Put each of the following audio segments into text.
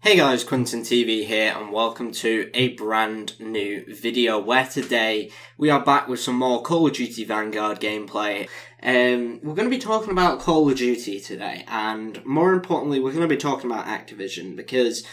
Hey guys, QuinntonTV here and welcome to a brand new video where today we are back with some more Call of Duty Vanguard gameplay. We're going to be talking about Call of Duty today, and more importantly we're going to be talking about Activision, because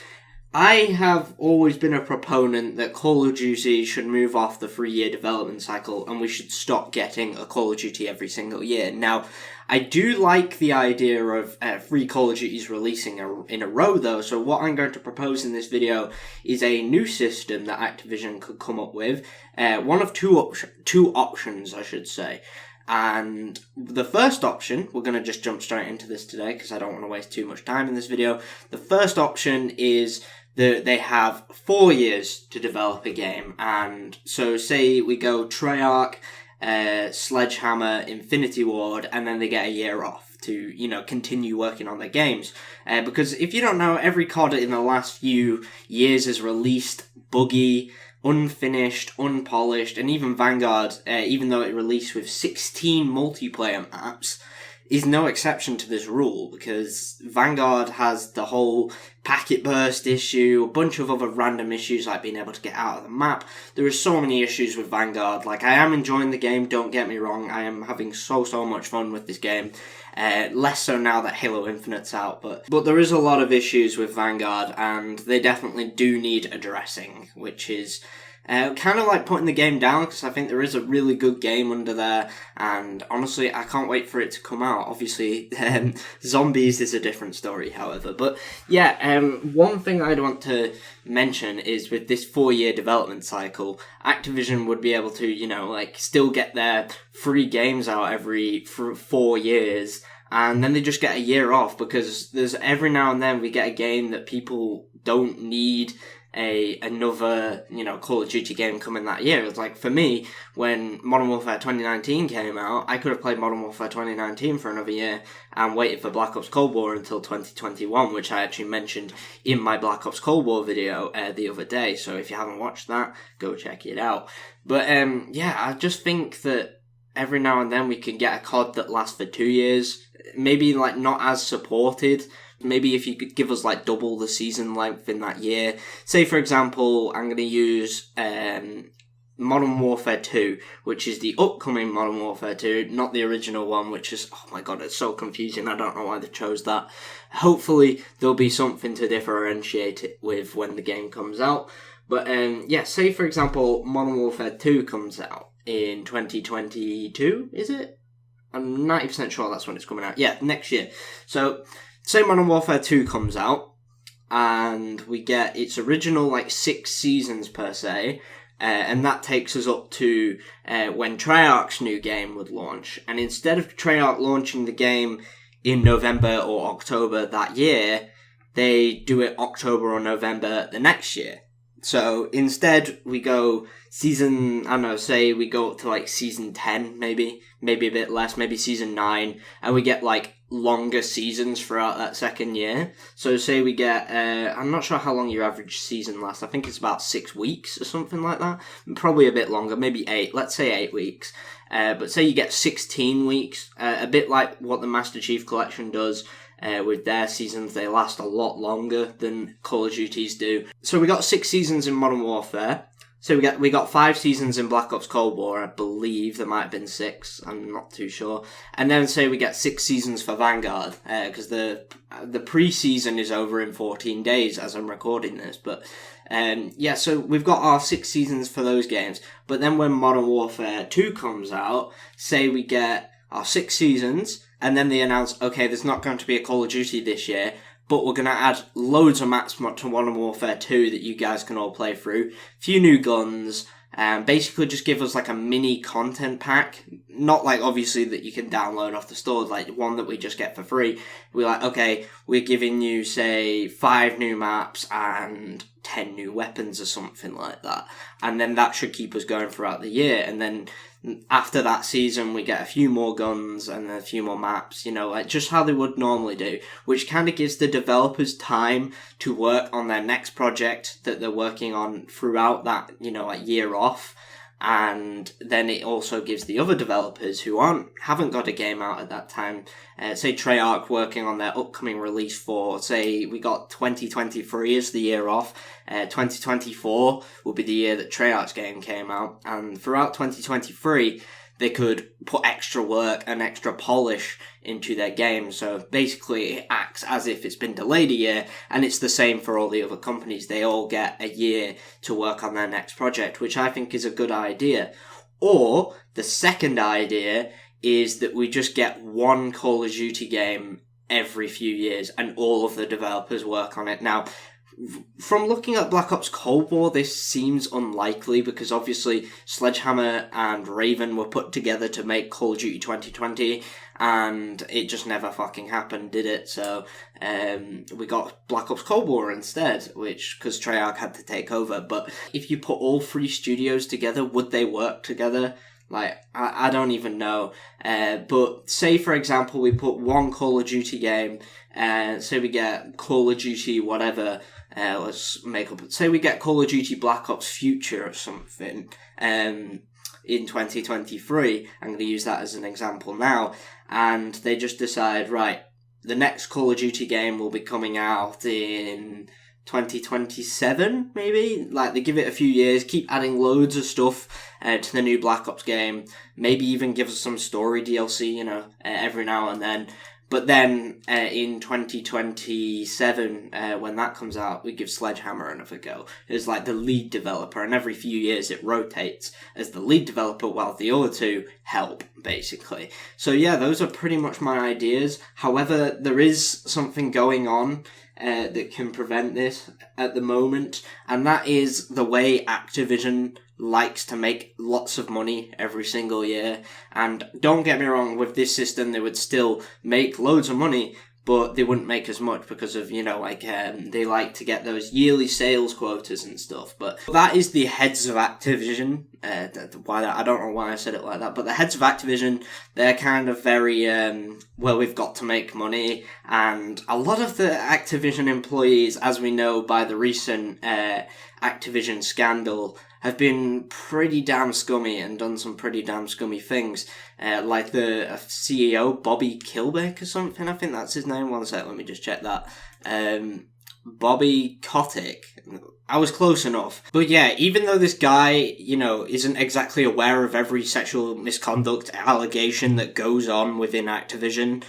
I have always been a proponent that Call of Duty should move off the 3-year development cycle and we should stop getting a Call of Duty every single year. Now, I do like the idea of 3 Call of Duties releasing in a row though, so what I'm going to propose in this video is a new system that Activision could come up with. One of two options, I should say. And the first option, we're going to just jump straight into this today because I don't want to waste too much time in this video. The first option is that they have 4 years to develop a game. And so say we go Treyarch, Sledgehammer, Infinity Ward, and then they get a year off to, continue working on their games. Because if you don't know, every COD in the last few years has released buggy, unfinished, unpolished, and even Vanguard, even though it released with 16 multiplayer maps, is no exception to this rule, because Vanguard has the whole packet burst issue, a bunch of other random issues like being able to get out of the map. There are so many issues with Vanguard. Like, I am enjoying the game, don't get me wrong, I am having so much fun with this game. Less so now that Halo Infinite's out, but there is a lot of issues with Vanguard, and they definitely do need addressing, which is kind of like putting the game down, because I think there is a really good game under there, and honestly, I can't wait for it to come out. Obviously, Zombies is a different story, however. But yeah, one thing I'd want to mention is with this 4-year development cycle, Activision would be able to, still get their 3 games out every 4 years, and then they just get a year off, because there's every now and then we get a game that people don't need another Call of Duty game coming that year. It's like, for me, when Modern Warfare 2019 came out, I could have played Modern Warfare 2019 for another year and waited for Black Ops Cold War until 2021, which I actually mentioned in my Black Ops Cold War video the other day, so if you haven't watched that, go check it out. But yeah, I just think that every now and then we can get a COD that lasts for 2 years, maybe not as supported. Maybe if you could give us double the season length in that year. Say, for example, I'm going to use Modern Warfare 2, which is the upcoming Modern Warfare 2, not the original one, which is, oh my god, it's so confusing. I don't know why they chose that. Hopefully, there'll be something to differentiate it with when the game comes out. But yeah, say, for example, Modern Warfare 2 comes out in 2022, is it? I'm 90% sure that's when it's coming out. Yeah, next year. So say Modern Warfare 2 comes out, and we get its original 6 seasons per se, and that takes us up to when Treyarch's new game would launch. And instead of Treyarch launching the game in November or October that year, they do it October or November the next year. So instead we go say we go up to season 10, maybe a bit less, maybe season 9, and we get longer seasons throughout that second year. So say we get, I'm not sure how long your average season lasts, I think it's about 6 weeks or something like that, probably a bit longer, maybe 8, let's say 8 weeks. But say you get 16 weeks, a bit like what the Master Chief Collection does. With their seasons, they last a lot longer than Call of Duty's do. So we got 6 seasons in Modern Warfare. So we got 5 seasons in Black Ops Cold War, I believe. There might have been 6, I'm not too sure. And then say we get 6 seasons for Vanguard, because the pre-season is over in 14 days as I'm recording this. But yeah, so we've got our 6 seasons for those games. But then when Modern Warfare 2 comes out, say we get our 6 seasons, and then they announce, okay, there's not going to be a Call of Duty this year, but we're going to add loads of maps to Modern Warfare 2 that you guys can all play through, few new guns, and basically just give us a mini content pack, not obviously that you can download off the stores, one that we just get for free. We're okay, we're giving you, say, 5 new maps and 10 new weapons or something like that, and then that should keep us going throughout the year. And then after that season we get a few more guns and a few more maps, just how they would normally do, which kind of gives the developers time to work on their next project that they're working on throughout that year off. and then it also gives the other developers who haven't got a game out at that time, say Treyarch working on their upcoming release for, say we got 2023 as the year off, 2024 will be the year that Treyarch's game came out, and throughout 2023 they could put extra work and extra polish into their game. So basically it acts as if it's been delayed a year, and it's the same for all the other companies. They all get a year to work on their next project, which I think is a good idea. Or the second idea is that we just get one Call of Duty game every few years and all of the developers work on it. Now, from looking at Black Ops Cold War, this seems unlikely because obviously Sledgehammer and Raven were put together to make Call of Duty 2020 and it just never fucking happened, did it? So we got Black Ops Cold War instead, which, because Treyarch had to take over. But if you put all three studios together, would they work together? Like, I don't even know. But say, for example, we put one Call of Duty game, say we get Call of Duty whatever, let's make up, say we get Call of Duty Black Ops Future or something, in 2023. I'm going to use that as an example now. And they just decide, right, the next Call of Duty game will be coming out in 2027, maybe? Like, they give it a few years, keep adding loads of stuff to the new Black Ops game, maybe even give us some story DLC, every now and then. But then, in 2027, when that comes out, we give Sledgehammer another go. It's like the lead developer, and every few years it rotates as the lead developer while the other two help, basically. So yeah, those are pretty much my ideas. However, there is something going on that can prevent this at the moment, and that is the way Activision likes to make lots of money every single year. And don't get me wrong, with this system they would still make loads of money, but they wouldn't make as much because of, they like to get those yearly sales quotas and stuff. But that is the heads of Activision. I don't know why I said it like that, but the heads of Activision, they're kind of very, we've got to make money. And a lot of the Activision employees, as we know by the recent Activision scandal, have been pretty damn scummy and done some pretty damn scummy things. Like the CEO, Bobby Kilbeck or something, I think that's his name. One sec, let me just check that. Bobby Kotick. I was close enough. But yeah, even though this guy, isn't exactly aware of every sexual misconduct allegation that goes on within Activision,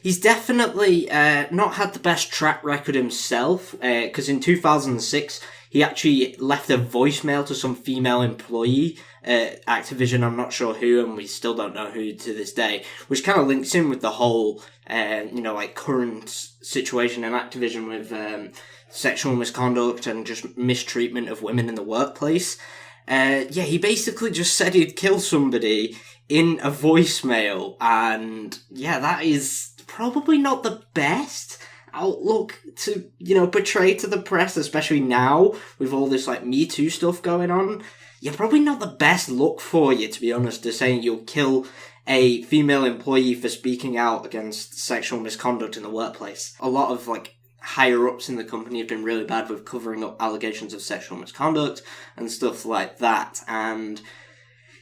he's definitely not had the best track record himself, because in 2006, he actually left a voicemail to some female employee at Activision, I'm not sure who, and we still don't know who to this day, which kind of links in with the whole, current situation in Activision with sexual misconduct and just mistreatment of women in the workplace. He basically just said he'd kill somebody in a voicemail, and yeah, that is probably not the best outlook to, portray to the press, especially now with all this Me Too stuff going on. You're probably not the best look for you, to be honest, to saying you'll kill a female employee for speaking out against sexual misconduct in the workplace. A lot of higher ups in the company have been really bad with covering up allegations of sexual misconduct and stuff like that, and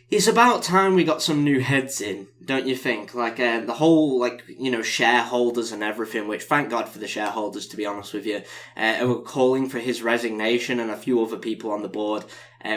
it's about time we got some new heads in, don't you think? The whole, shareholders and everything, which thank God for the shareholders, to be honest with you, were calling for his resignation and a few other people on the board,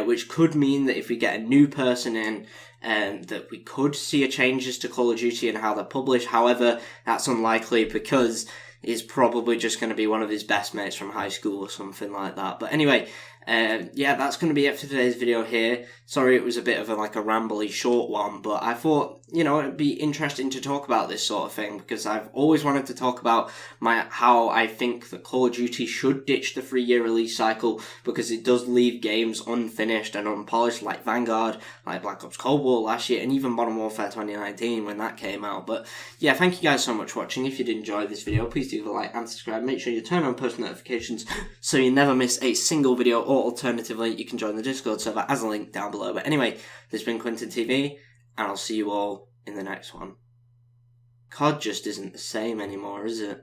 which could mean that if we get a new person in, that we could see a changes to Call of Duty and how they're published. However, that's unlikely because he's probably just going to be one of his best mates from high school or something like that. But anyway, that's going to be it for today's video here. Sorry it was a bit of a rambly short one, but I thought, it'd be interesting to talk about this sort of thing because I've always wanted to talk about how I think that Call of Duty should ditch the 3-year release cycle because it does leave games unfinished and unpolished, like Vanguard, like Black Ops Cold War last year, and even Modern Warfare 2019 when that came out. But yeah, thank you guys so much for watching. If you did enjoy this video, please do leave a like and subscribe. Make sure you turn on post notifications so you never miss a single video, or alternatively, you can join the Discord server as a link down below. But anyway, this has been QuinntonTV, and I'll see you all in the next one. COD just isn't the same anymore, is it?